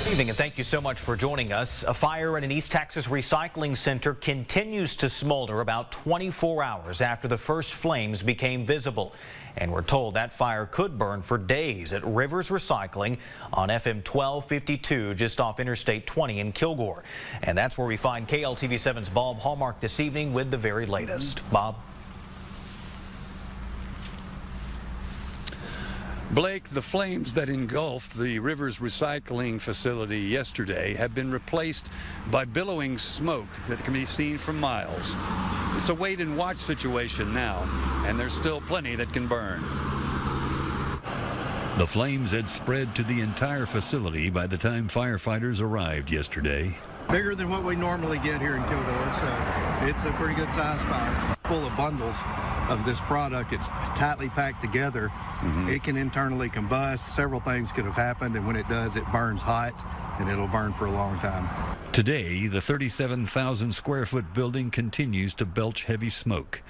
Good evening and thank you so much for joining us. A fire at an East Texas recycling center continues to smolder about 24 hours after the first flames became visible. And we're told that fire could burn for days at Rivers Recycling on FM 1252 just off Interstate 20 in Kilgore. And that's where we find KLTV7's Bob Hallmark this evening with the very latest. Bob? Blake, the flames that engulfed the Rivers Recycling facility yesterday have been replaced by billowing smoke that can be seen from miles. It's a wait and watch situation now, and there's still plenty that can burn. The flames had spread to the entire facility by the time firefighters arrived yesterday. Bigger than what we normally get here in Kilgore, so it's a pretty good size fire. Full of bundles of this product. It's tightly packed together. It can internally combust. Several things could have happened, and when it does, it burns hot, and it'll burn for a long time. Today, the 37,000 square foot building continues to belch heavy smoke.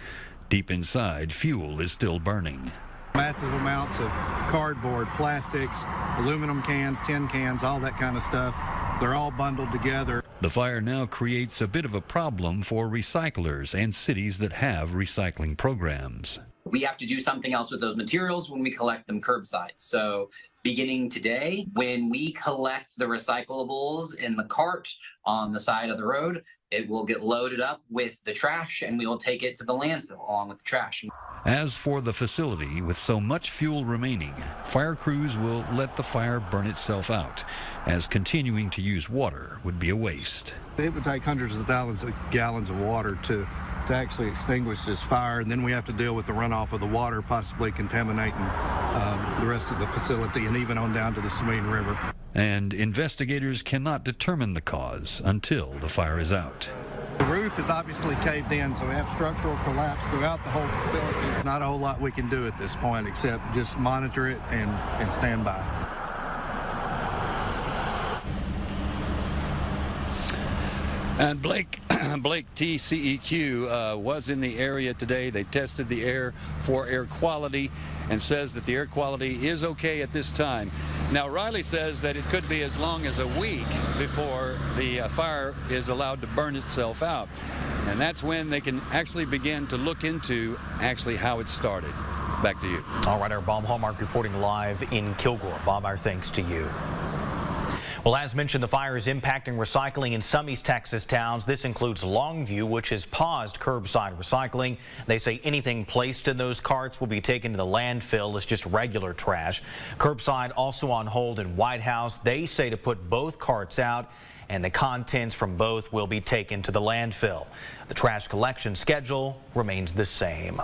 Deep inside, fuel is still burning. Massive amounts of cardboard, plastics, aluminum cans, tin cans, all that kind of stuff. They're all bundled together. The fire now creates a bit of a problem for recyclers and cities that have recycling programs. We have to do something else with those materials when we collect them curbside. So beginning today, when we collect the recyclables in the cart on the side of the road, it will get loaded up with the trash and we will take it to the landfill along with the trash. As for the facility, with so much fuel remaining, fire crews will let the fire burn itself out, as continuing to use water would be a waste. It would take hundreds of thousands of gallons of water to actually extinguish this fire, and then we have to deal with the runoff of the water, possibly contaminating the rest of the facility and even on down to the Sabine River. And investigators cannot determine the cause until the fire is out. The roof is obviously caved in, so we have structural collapse throughout the whole facility. There's not a whole lot we can do at this point except just monitor it and stand by. And Blake TCEQ was in the area today. They tested the air for air quality and says that the air quality is okay at this time. Now, Riley says that it could be as long as a week before the fire is allowed to burn itself out. And that's when they can actually begin to look into actually how it started. Back to you. All right, our Bob Hallmark reporting live in Kilgore. Bob, our thanks to you. Well, as mentioned, the fire is impacting recycling in some East Texas towns. This includes Longview, which has paused curbside recycling. They say anything placed in those carts will be taken to the landfill as just regular trash. Curbside also on hold in White House. They say to put both carts out and the contents from both will be taken to the landfill. The trash collection schedule remains the same.